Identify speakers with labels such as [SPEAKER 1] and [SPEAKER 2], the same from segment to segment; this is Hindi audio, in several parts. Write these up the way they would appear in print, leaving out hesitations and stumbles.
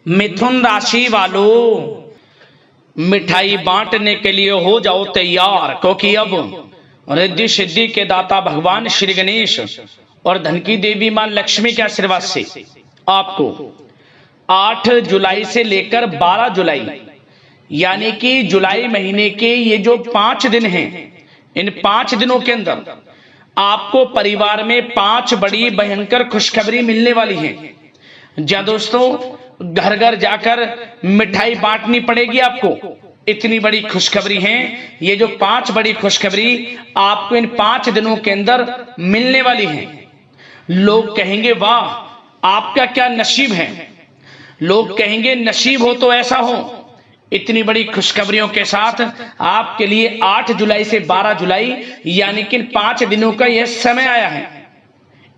[SPEAKER 1] मिथुन राशि वालों, मिठाई बांटने के लिए हो जाओ तैयार, क्योंकि अब रिद्धि सिद्धि के दाता भगवान श्री गणेश और धन की देवी मां लक्ष्मी के आशीर्वाद से आपको 8 जुलाई से लेकर 12 जुलाई यानी कि जुलाई महीने के ये जो 5 दिन हैं, इन 5 दिनों के अंदर आपको परिवार में 5 बड़ी भयंकर खुशखबरी मिलने वाली है। जहां दोस्तों घर घर जाकर मिठाई बांटनी पड़ेगी आपको। इतनी बड़ी खुशखबरी है। ये जो 5 बड़ी खुशखबरी आपको इन 5 दिनों के अंदर मिलने वाली है। लोग कहेंगे वाह आपका क्या नसीब है, लोग कहेंगे नसीब हो तो ऐसा हो। इतनी बड़ी खुशखबरियों के साथ आपके लिए 8 जुलाई से 12 जुलाई यानी कि इन 5 दिनों का यह समय आया है।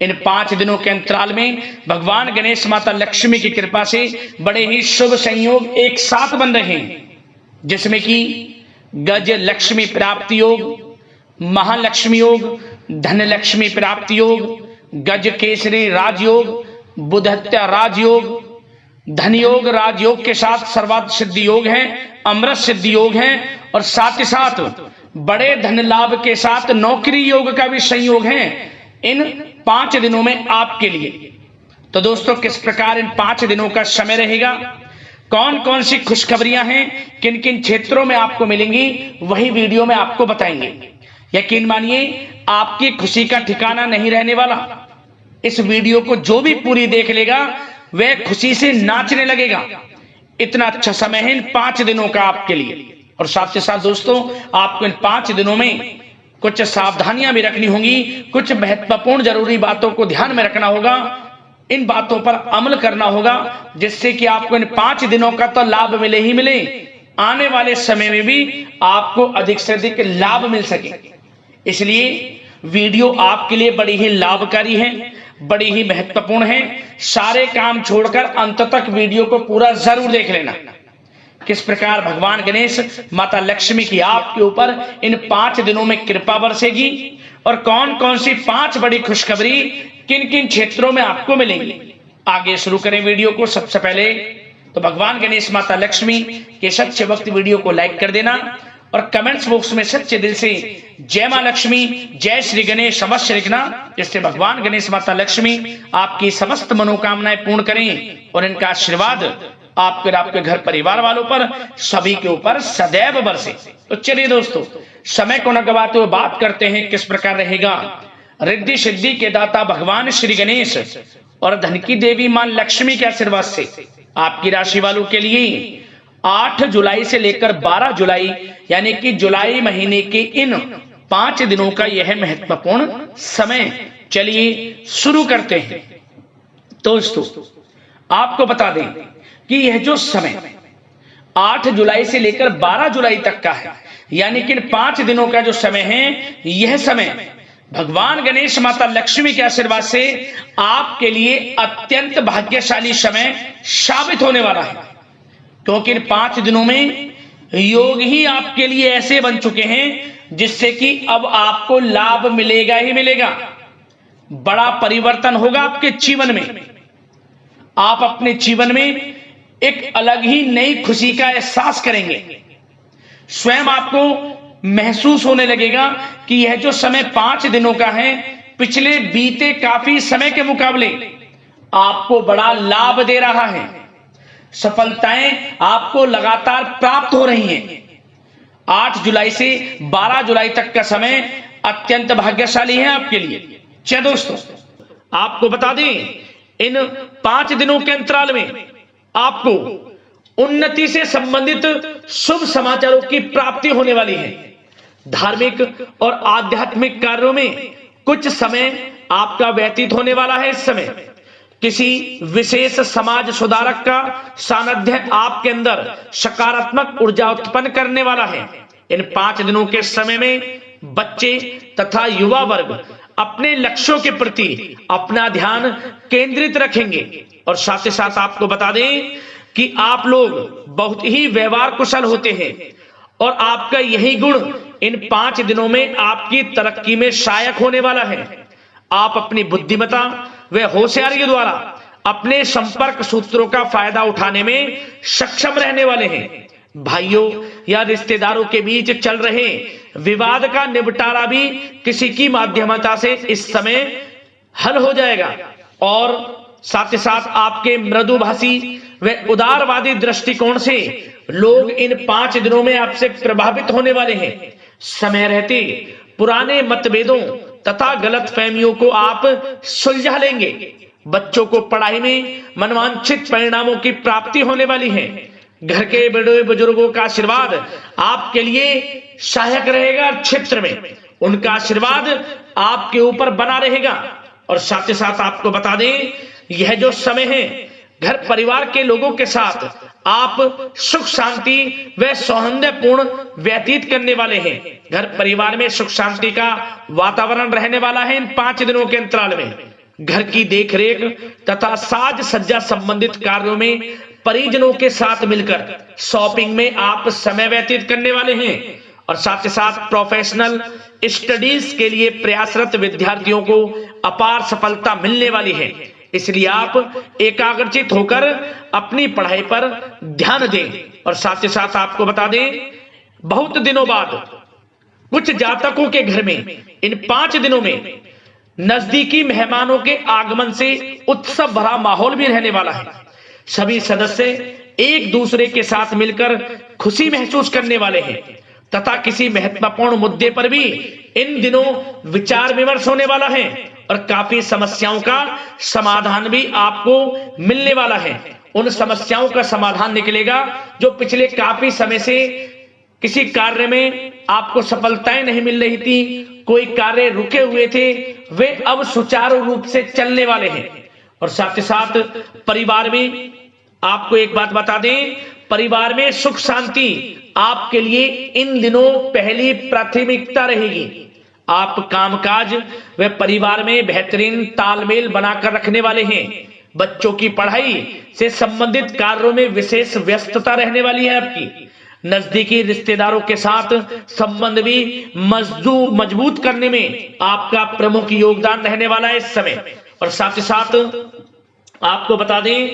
[SPEAKER 1] इन 5 दिनों के अंतराल में भगवान गणेश माता लक्ष्मी की कृपा से बड़े ही शुभ संयोग एक साथ बन रहे हैं, जिसमें कि गज लक्ष्मी प्राप्ति योग, महालक्ष्मी योग, धन लक्ष्मी प्राप्ति योग, गज केसरी राजयोग, बुधत्या राजयोग, धन योग राजयोग के साथ सर्वार्थ सिद्धि योग है, अमृत सिद्धि योग है और साथ ही साथ बड़े धन लाभ के साथ नौकरी योग का भी संयोग है इन 5 दिनों में आपके लिए। तो दोस्तों किस प्रकार इन 5 दिनों का समय रहेगा, कौन कौन सी खुशखबरियां हैं, किन किन क्षेत्रों में आपको मिलेंगी, वही वीडियो में आपको बताएंगे। यकीन मानिए आपकी खुशी का ठिकाना नहीं रहने वाला। इस वीडियो को जो भी पूरी देख लेगा वह खुशी से नाचने लगेगा। इतना अच्छा समय है इन 5 दिनों का आपके लिए। और साथ ही साथ दोस्तों आपको इन 5 दिनों में कुछ सावधानियां भी रखनी होंगी, कुछ महत्वपूर्ण जरूरी बातों को ध्यान में रखना होगा, इन बातों पर अमल करना होगा, जिससे कि आपको इन 5 दिनों का तो लाभ मिले ही मिले, आने वाले समय में भी आपको अधिक से अधिक लाभ मिल सके। इसलिए वीडियो आपके लिए बड़ी ही लाभकारी है, बड़ी ही महत्वपूर्ण है। सारे काम छोड़कर अंत तक वीडियो को पूरा जरूर देख लेना। किस प्रकार भगवान गणेश माता लक्ष्मी की आपके ऊपर इन 5 दिनों में कृपा बरसेगी और कौन कौन सी 5 बड़ी खुशखबरी किन किन क्षेत्रों में आपको मिलेंगी। आगे शुरू करें वीडियो को। सबसे पहले तो भगवान गणेश माता लक्ष्मी के सच्चे भक्त वीडियो को लाइक कर देना और कमेंट्स बॉक्स में सच्चे दिल से जय मां लक्ष्मी, जय श्री गणेश अवश्य लिखना, जिससे भगवान गणेश माता लक्ष्मी आपकी समस्त मनोकामनाएं पूर्ण करें और इनका आशीर्वाद आपके घर परिवार वालों पर सभी के ऊपर सदैव बरसे। तो चलिए दोस्तों समय को न गवाते हुए बात करते हैं किस प्रकार रहेगा रिद्धि सिद्धि के दाता भगवान श्री गणेश और धन की देवी मां लक्ष्मी के आशीर्वाद से आपकी राशि वालों के लिए 8 जुलाई से लेकर 12 जुलाई यानी कि जुलाई महीने के इन 5 दिनों का यह महत्वपूर्ण समय। चलिए शुरू करते हैं। दोस्तों आपको बता दें कि यह जो समय 8 जुलाई से लेकर 12 जुलाई तक का है, यानी कि इन 5 दिनों का जो समय है, यह समय भगवान गणेश माता लक्ष्मी के आशीर्वाद से आपके लिए अत्यंत भाग्यशाली समय साबित होने वाला है। क्योंकि इन 5 दिनों में योग ही आपके लिए ऐसे बन चुके हैं जिससे कि अब आपको लाभ मिलेगा ही मिलेगा। बड़ा परिवर्तन होगा आपके जीवन में। आप अपने जीवन में एक अलग ही नई खुशी का एहसास करेंगे। स्वयं आपको महसूस होने लगेगा कि यह जो समय 5 दिनों का है, पिछले बीते काफी समय के मुकाबले आपको बड़ा लाभ दे रहा है। सफलताएं आपको लगातार प्राप्त हो रही हैं। 8 जुलाई से 12 जुलाई तक का समय अत्यंत भाग्यशाली है आपके लिए। चलिए दोस्तों आपको बता दें इन 5 दिनों के अंतराल में आपको उन्नति से संबंधित शुभ समाचारों की प्राप्ति होने वाली है। धार्मिक और आध्यात्मिक कार्यों में कुछ समय आपका व्यतीत होने वाला है। इस समय किसी विशेष समाज सुधारक का सानिध्य आपके अंदर सकारात्मक ऊर्जा उत्पन्न करने वाला है। इन 5 दिनों के समय में बच्चे तथा युवा वर्ग अपने लक्ष्यों के प्रति अपना ध्यान केंद्रित रखेंगे। और साथ ही साथ आपको बता दें कि आप लोग बहुत ही व्यवहार कुशल होते हैं और आपका यही गुण इन 5 दिनों में आपकी तरक्की में सहायक होने वाला है। आप अपनी बुद्धिमत्ता व होशियारी के द्वारा अपने संपर्क सूत्रों का फायदा उठाने में सक्षम रहने वाले हैं। भाइयों या रिश्तेदारों के बीच चल रहे विवाद का निपटारा भी किसी की माध्यमता से इस समय हल हो जाएगा और साथ ही साथ आपके मृदुभाषी व उदारवादी दृष्टिकोण से लोग इन 5 दिनों में आपसे प्रभावित होने वाले हैं। समय रहते पुराने मतभेदों तथा गलतफहमियों को आप सुलझा लेंगे। बच्चों को पढ़ाई में मनवांछित परिणामों की प्राप्ति होने वाली है। घर के बड़े बुजुर्गों का आशीर्वाद आपके लिए सहायक रहेगा। क्षेत्र में उनका आशीर्वाद आपके ऊपर बना रहेगा। और साथ ही साथ आपको बता दें, यह जो समय है घर परिवार के लोगों के साथ आप सुख शांति व सौहार्दपूर्ण व्यतीत करने वाले हैं। घर परिवार में सुख शांति का वातावरण रहने वाला है। इन 5 दिनों के अंतराल में घर की देखरेख तथा साज सज्जा संबंधित कार्यों में परिजनों के साथ मिलकर शॉपिंग में आप समय व्यतीत करने वाले हैं। और साथ ही साथ प्रोफेशनल स्टडीज के लिए प्रयासरत विद्यार्थियों को अपार सफलता मिलने वाली है। इसलिए आप एकाग्रचित होकर अपनी पढ़ाई पर ध्यान दें। और साथ ही साथ आपको बता दें, बहुत दिनों बाद कुछ जातकों के घर में इन 5 दिनों में नजदीकी मेहमानों के आगमन से उत्सव भरा माहौल भी रहने वाला है। सभी सदस्य एक दूसरे के साथ मिलकर खुशी महसूस करने वाले हैं तथा किसी महत्वपूर्ण मुद्दे पर भी इन दिनों विचार विमर्श होने वाला है और काफी समस्याओं का समाधान भी आपको मिलने वाला है। उन समस्याओं का समाधान निकलेगा जो पिछले काफी समय से किसी कार्य में आपको सफलताएं नहीं मिल रही थी, कोई कार्य रुके हुए थे, वे अब सुचारू रूप से चलने वाले हैं। और साथ ही साथ परिवार में आपको एक बात बता दें, परिवार में सुख शांति आपके लिए इन दिनों पहली प्राथमिकता रहेगी। आप कामकाज व परिवार में बेहतरीन तालमेल बनाकर रखने वाले हैं। बच्चों की पढ़ाई से संबंधित कार्यों में विशेष व्यस्तता रहने वाली है आपकी। नजदीकी रिश्तेदारों के साथ संबंध भी मजबूत करने में आपका प्रमुख योगदान रहने वाला है इस समय। और साथ ही साथ आपको बता दें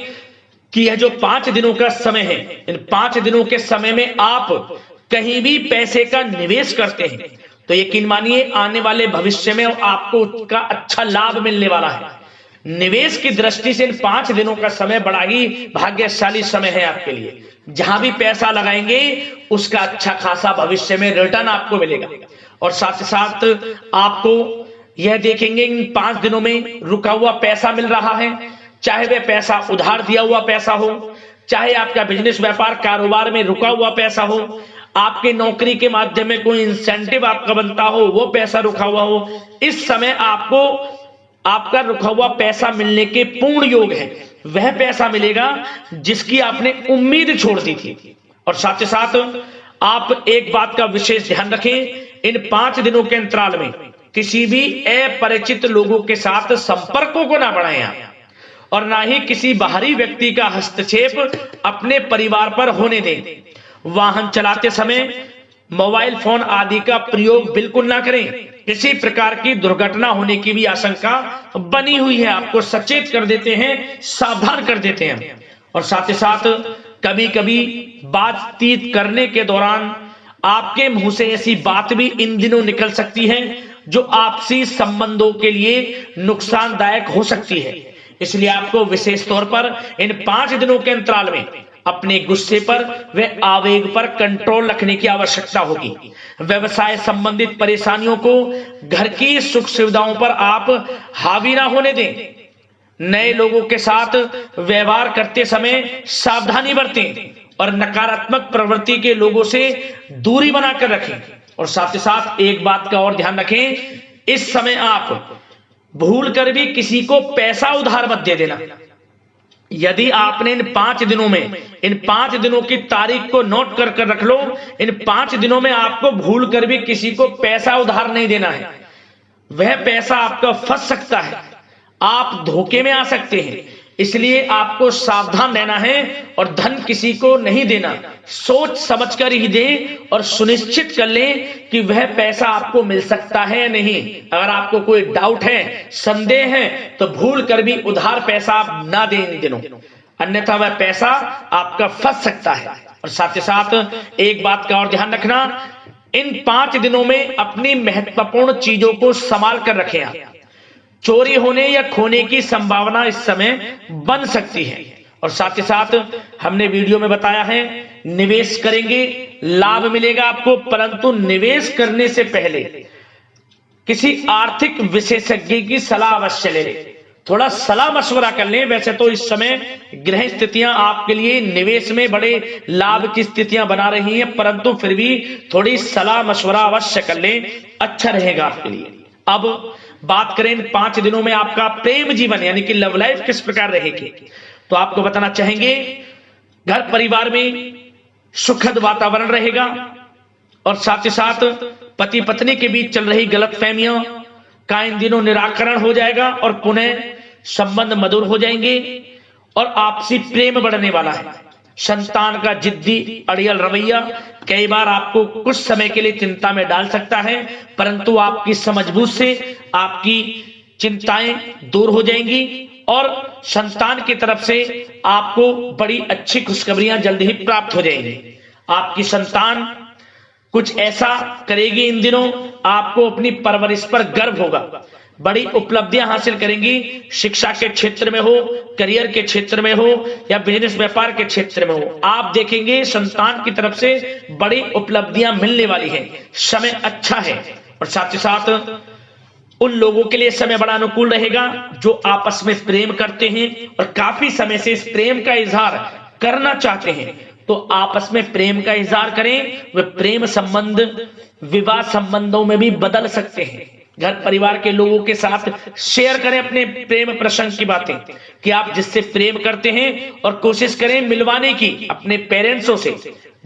[SPEAKER 1] कि यह जो 5 दिनों का समय है, इन 5 दिनों के समय में आप कहीं भी पैसे का निवेश करते हैं तो यकीन मानिए आने वाले भविष्य में आपको उसका अच्छा लाभ मिलने वाला है। निवेश की दृष्टि से इन 5 दिनों का समय बड़ा ही भाग्यशाली समय है आपके लिए। जहां भी पैसा लगाएंगे उसका अच्छा खासा भविष्य में रिटर्न आपको मिलेगा। और साथ ही साथ आपको यह देखेंगे इन 5 दिनों में रुका हुआ पैसा मिल रहा है, चाहे वह पैसा उधार दिया हुआ पैसा हो, चाहे आपका बिजनेस व्यापार कारोबार में रुका हुआ पैसा हो, आपके नौकरी के माध्यम में कोई इंसेंटिव आपका बनता हो, वो पैसा रुका हुआ हो। इस समय आपको आपका रुका हुआ पैसा मिलने के पूर्ण योग है। वह पैसा मिलेगा जिसकी आपने उम्मीद छोड़ दी थी। और साथ ही साथ आप एक बात का विशेष ध्यान रखें, इन 5 दिनों के अंतराल में किसी भी अपरिचित लोगों के साथ संपर्कों को ना बढ़ाएं आप, और ना ही किसी बाहरी व्यक्ति का हस्तक्षेप अपने परिवार पर होने दें। वाहन चलाते समय मोबाइल फोन आदि का प्रयोग बिल्कुल ना करें। किसी प्रकार की दुर्घटना होने की भी आशंका बनी हुई है। आपको सचेत कर देते हैं, सावधान कर देते हैं। और साथ ही साथ कभी कभी बातचीत करने के दौरान आपके मुंह से ऐसी बात भी इन दिनों निकल सकती है जो आपसी संबंधों के लिए नुकसानदायक हो सकती है। इसलिए आपको विशेष तौर पर इन 5 दिनों के अंतराल में अपने गुस्से पर व आवेग पर कंट्रोल रखने की आवश्यकता होगी। व्यवसाय संबंधित परेशानियों को घर की सुख सुविधाओं पर आप हावी ना होने दें। नए लोगों के साथ व्यवहार करते समय सावधानी बरतें और नकारात्मक प्रवृत्ति के लोगों से दूरी बनाकर रखें। और साथ ही साथ एक बात का और ध्यान रखें, इस समय आप भूल कर भी किसी को पैसा उधार मत दे देना। यदि आपने इन 5 दिनों में, इन 5 दिनों की तारीख को नोट कर रख लो, इन 5 दिनों में आपको भूल कर भी किसी को पैसा उधार नहीं देना है। वह पैसा आपका फंस सकता है, आप धोखे में आ सकते हैं। इसलिए आपको सावधान रहना है और धन किसी को नहीं देना, सोच समझकर ही दें और सुनिश्चित कर लें कि वह पैसा आपको मिल सकता है या नहीं। अगर आपको कोई डाउट है, संदेह है, तो भूल कर भी उधार पैसा आप ना दें इन दिनों, अन्यथा वह पैसा आपका फंस सकता है। और साथ ही साथ एक बात का और ध्यान रखना, इन 5 दिनों में अपनी महत्वपूर्ण चीजों को संभाल कर रखें। आप चोरी होने या खोने की संभावना इस समय बन सकती है। और साथ ही साथ हमने वीडियो में बताया है, निवेश करेंगे लाभ मिलेगा आपको, परंतु निवेश करने से पहले किसी आर्थिक विशेषज्ञ की सलाह अवश्य ले लें, थोड़ा सलाह मशवरा कर लें। वैसे तो इस समय ग्रह स्थितियां आपके लिए निवेश में बड़े लाभ की स्थितियां बना रही हैं, परंतु फिर भी थोड़ी सलाह मशवरा अवश्य कर लें, अच्छा रहेगा आपके लिए। अब बात करें इन 5 दिनों में आपका प्रेम जीवन यानी कि लव लाइफ किस प्रकार रहेगी, तो आपको बताना चाहेंगे, घर परिवार में सुखद वातावरण रहेगा और साथ ही साथ पति पत्नी के बीच चल रही गलतफहमियों का इन दिनों निराकरण हो जाएगा और पुनः संबंध मधुर हो जाएंगे और आपसी प्रेम बढ़ने वाला है। संतान का जिद्दी अड़ियल रवैया कई बार आपको कुछ समय के लिए चिंता में डाल सकता है, परंतु आपकी समझबूझ से आपकी चिंताएं दूर हो जाएंगी और संतान की तरफ से आपको बड़ी अच्छी खुशखबरियां जल्द ही प्राप्त हो जाएंगी। आपकी संतान कुछ ऐसा करेगी इन दिनों, आपको अपनी परवरिश पर गर्व होगा, बड़ी उपलब्धियां हासिल करेंगी। शिक्षा के क्षेत्र में हो, करियर के क्षेत्र में हो या बिजनेस व्यापार के क्षेत्र में हो, आप देखेंगे संतान की तरफ से बड़ी उपलब्धियां मिलने वाली हैं। समय अच्छा है और साथ ही साथ उन लोगों के लिए समय बड़ा अनुकूल रहेगा जो आपस में प्रेम करते हैं और काफी समय से इस प्रेम का इजहार करना चाहते हैं, तो आपस में प्रेम का इजहार करें। वे प्रेम संबंध विवाह संबंधों में भी बदल सकते हैं। घर परिवार के लोगों के साथ शेयर करें अपने प्रेम प्रसंग की बातें कि आप जिससे प्रेम करते हैं और कोशिश करें मिलवाने की अपने पेरेंट्सों से,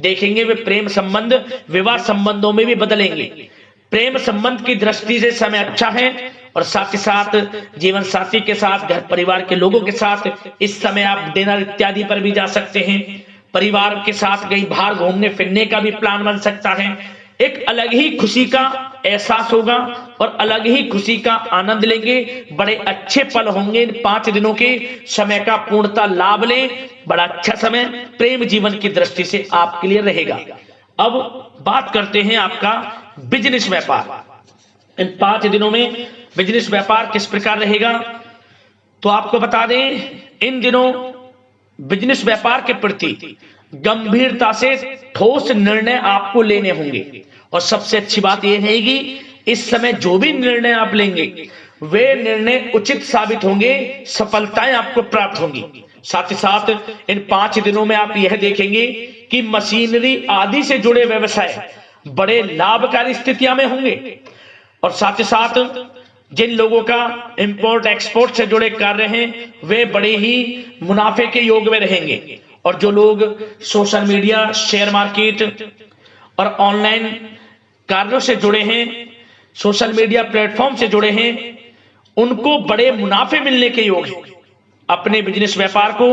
[SPEAKER 1] देखेंगे वे प्रेम संबंध विवाह संबंधों में भी बदलेंगे। प्रेम संबंध की दृष्टि से समय अच्छा है और साथ ही साथ जीवन साथी के साथ, घर परिवार के लोगों के साथ इस समय आप डिनर इत्यादि पर भी जा सकते हैं। परिवार के साथ कहीं बाहर घूमने फिरने का भी प्लान बन सकता है। एक अलग ही खुशी का एहसास होगा और अलग ही खुशी का आनंद लेंगे। बड़े अच्छे पल होंगे इन 5 दिनों के, समय का पूर्णतः लाभ लें। बड़ा अच्छा समय प्रेम जीवन की दृष्टि से आपके लिए रहेगा। अब बात करते हैं आपका बिजनेस व्यापार। इन 5 दिनों में बिजनेस व्यापार किस प्रकार रहेगा, तो आपको बता दें, इन दिनों बिजनेस व्यापार के प्रति गंभीरता से ठोस निर्णय आपको लेने होंगे और सबसे अच्छी बात यह रहेगी, इस समय जो भी निर्णय आप लेंगे वे निर्णय उचित साबित होंगे, सफलताएं आपको प्राप्त होंगी। साथ ही साथ इन 5 दिनों में आप यह देखेंगे कि मशीनरी आदि से जुड़े व्यवसाय बड़े लाभकारी स्थितियां में होंगे और साथ ही साथ जिन लोगों का इंपोर्ट एक्सपोर्ट से जुड़े कार्य हैं वे बड़े ही मुनाफे के योग में रहेंगे और जो लोग सोशल मीडिया, शेयर मार्केट और ऑनलाइन कार्यों से जुड़े हैं, सोशल मीडिया प्लेटफॉर्म से जुड़े हैं, उनको बड़े मुनाफे मिलने के योग हैं। अपने बिजनेस व्यापार को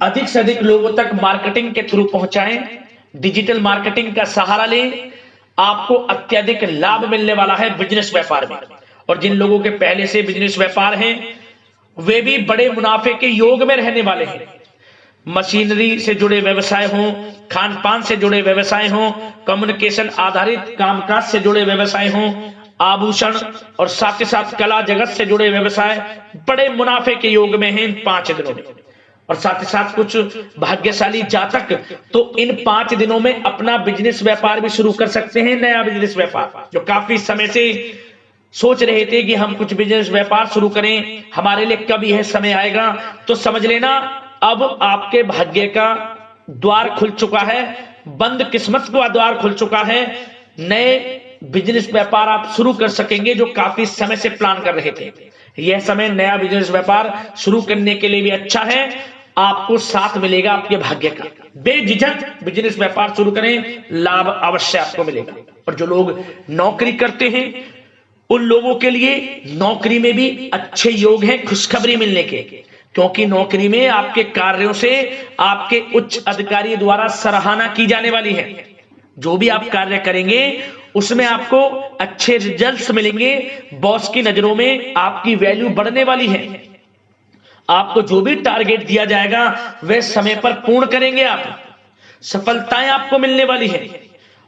[SPEAKER 1] अधिक से अधिक लोगों तक मार्केटिंग के थ्रू पहुंचाएं, डिजिटल मार्केटिंग का सहारा लें, आपको अत्यधिक लाभ मिलने वाला है बिजनेस व्यापार में। और जिन लोगों के पहले से बिजनेस व्यापार हैं वे भी बड़े मुनाफे के योग में रहने वाले हैं। मशीनरी से जुड़े व्यवसाय हों, खान पान से जुड़े व्यवसाय हों, कम्युनिकेशन आधारित कामकाज से जुड़े व्यवसाय हों, आभूषण और साथ ही साथ कला जगत से जुड़े व्यवसाय बड़े मुनाफे के योग में हैं इन 5 दिनों में। और साथ ही साथ कुछ भाग्यशाली जातक तो इन 5 दिनों में अपना बिजनेस व्यापार भी शुरू कर सकते हैं, नया बिजनेस व्यापार। जो काफी समय से सोच रहे थे कि हम कुछ बिजनेस व्यापार शुरू करें, हमारे लिए कब यह समय आएगा, तो समझ लेना अब आपके भाग्य का द्वार खुल चुका है, बंद किस्मत का द्वार खुल चुका है। नए बिजनेस व्यापार आप शुरू कर सकेंगे जो काफी समय से प्लान कर रहे थे। यह समय नया बिजनेस व्यापार शुरू करने के लिए भी अच्छा है, आपको साथ मिलेगा आपके भाग्य का। बेझिझक बिजनेस व्यापार शुरू करें, लाभ अवश्य आपको मिलेगा। और जो लोग नौकरी करते हैं उन लोगों के लिए नौकरी में भी अच्छे योग हैं खुशखबरी मिलने के। क्योंकि नौकरी में आपके कार्यों से आपके उच्च अधिकारी द्वारा सराहना की जाने वाली है। जो भी आप कार्य करेंगे उसमें आपको अच्छे रिजल्ट्स मिलेंगे, बॉस की नजरों में आपकी वैल्यू बढ़ने वाली है। आपको जो भी टारगेट दिया जाएगा वह समय पर पूर्ण करेंगे आप, सफलताएं आपको मिलने वाली है।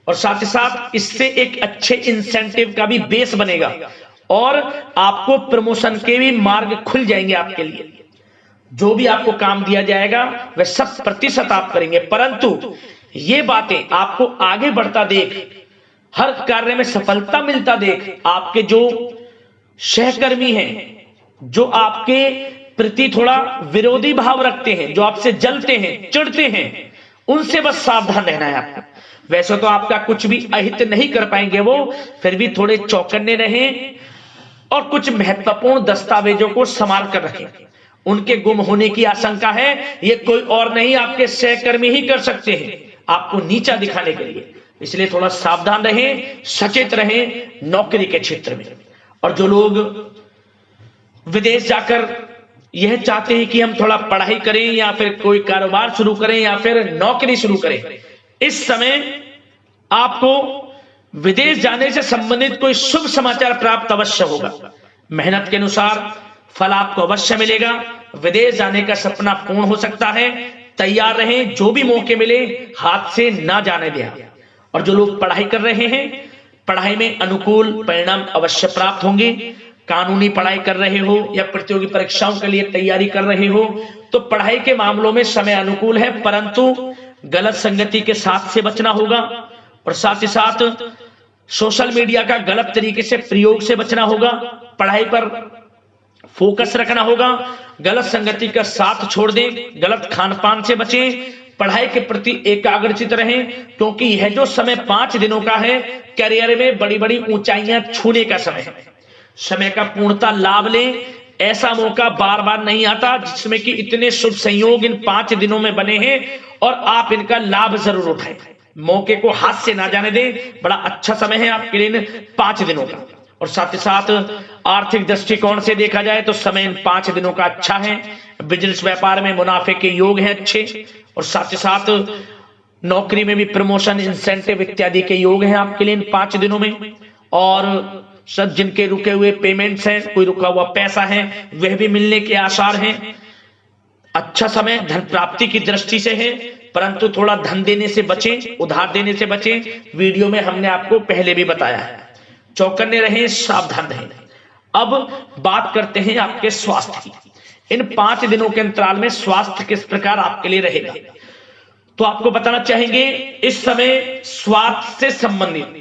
[SPEAKER 1] और साथ ही साथ इससे एक अच्छे इंसेंटिव का भी बेस बनेगा और आपको प्रमोशन के भी मार्ग खुल जाएंगे आपके लिए। जो भी आपको काम दिया जाएगा वह 100% आप करेंगे, परंतु ये बातें आपको आगे बढ़ता देख, हर कार्य में सफलता मिलता देख, आपके जो सहकर्मी हैं, जो आपके प्रति थोड़ा विरोधी भाव रखते हैं, जो आपसे जलते हैं, चिढ़ते हैं, उनसे बस सावधान रहना है आपको। वैसे तो आपका कुछ भी अहित नहीं कर पाएंगे वो, फिर भी थोड़े चौकन्ने रहें और कुछ महत्वपूर्ण दस्तावेजों को संभाल कर रखें। उनके गुम होने की आशंका है, ये कोई और नहीं आपके सहकर्मी ही कर सकते हैं आपको नीचा दिखाने के लिए। इसलिए थोड़ा सावधान रहें, सचेत रहें नौकरी के क्षेत्र में। और जो लोग विदेश जाकर यह चाहते हैं कि हम थोड़ा पढ़ाई करें या फिर कोई कारोबार शुरू करें या फिर नौकरी शुरू करें, इस समय आपको विदेश जाने से संबंधित कोई शुभ समाचार प्राप्त अवश्य होगा। मेहनत के अनुसार फल आपको अवश्य मिलेगा। विदेश जाने का सपना पूर्ण हो सकता है। तैयार रहें, जो भी मौके मिले हाथ से ना जाने दें। और जो लोग पढ़ाई कर रहे हैं, पढ़ाई में अनुकूल परिणाम अवश्य प्राप्त होंगे। कानूनी पढ़ाई कर रहे हो या प्रतियोगी परीक्षाओं के लिए तैयारी कर रहे हो तो पढ़ाई के मामलों में समय अनुकूल है, परंतु गलत संगति के साथ से बचना होगा। और साथ ही साथ सोशल मीडिया का गलत तरीके से प्रयोग से बचना होगा। पढ़ाई पर फोकस रखना होगा, गलत संगति का साथ छोड़ दें, गलत खान पान से बचें, पढ़ाई के प्रति एकाग्रचित रहें, क्योंकि यह जो समय 5 दिनों का है, करियर में बड़ी बड़ी ऊंचाइयां छूने का समय है। समय का पूर्णता लाभ लें। ऐसा मौका बार बार नहीं आता जिसमें कि इतने शुभ संयोग इन 5 दिनों में बने हैं और आप इनका लाभ जरूर उठाएं। मौके को हाथ से ना जाने दें। बड़ा अच्छा समय है आपके लिए 5 दिनों का। और साथ ही साथ आर्थिक दृष्टिकोण से देखा जाए तो समय इन 5 दिनों का अच्छा है। बिजनेस व्यापार में मुनाफे के योग हैं अच्छे। और साथ ही साथ नौकरी में भी प्रमोशन, इंसेंटिव इत्यादि के योग हैं आपके लिए इन 5 दिनों में। और सब जिनके रुके हुए पेमेंट्स हैं, कोई रुका हुआ पैसा है, वह भी मिलने के आसार हैं। अच्छा समय धन प्राप्ति की दृष्टि से है, परंतु थोड़ा धन देने से बचें, उधार देने से बचें। वीडियो में हमने आपको पहले भी बताया है। चौकन्ने रहें, सावधान रहें। अब बात करते हैं आपके स्वास्थ्य की। इन 5 दिनों के अंतराल में स्वास्थ्य किस प्रकार आपके लिए रहेगा, तो आपको बताना चाहेंगे इस समय स्वास्थ्य से संबंधित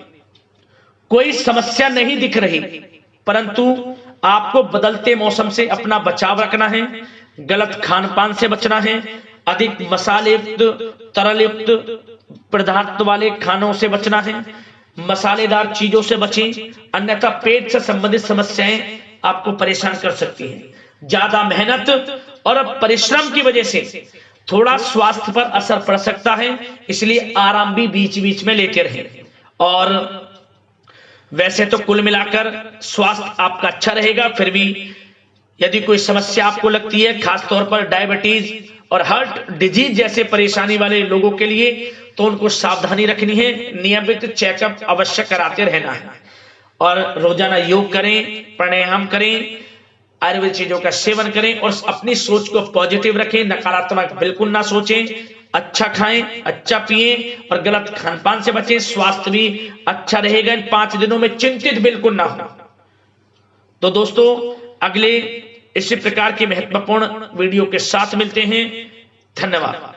[SPEAKER 1] कोई समस्या नहीं दिख रही, परंतु आपको बदलते मौसम से अपना बचाव रखना है, गलत खान पान से बचना है, अधिक मसाले युक्त, तरल युक्त पदार्थ वाले खानों से बचना है, मसालेदार चीजों से बचें, अन्यथा पेट से संबंधित समस्याएं आपको परेशान कर सकती हैं। ज्यादा मेहनत और परिश्रम की वजह से थोड़ा स्वास्थ्य पर असर पड़ सकता है, इसलिए आराम भी बीच बीच में लेते रहें। और वैसे तो कुल मिलाकर स्वास्थ्य आपका अच्छा रहेगा, फिर भी यदि कोई समस्या आपको लगती है, खासतौर पर डायबिटीज और हार्ट डिजीज जैसे परेशानी वाले लोगों के लिए, तो उनको सावधानी रखनी है। नियमित चेकअप अवश्य कराते रहना है और रोजाना योग करें, प्राणायाम करें, आयुर्वेद चीजों का सेवन करें और अपनी सोच को पॉजिटिव रखें। नकारात्मक बिल्कुल ना सोचें। अच्छा खाएं, अच्छा पिएं और गलत खान पान से बचें। स्वास्थ्य भी अच्छा रहेगा। इन 5 दिनों में चिंतित बिल्कुल ना हो। तो दोस्तों, अगले इसी प्रकार की महत्वपूर्ण वीडियो के साथ मिलते हैं। धन्यवाद।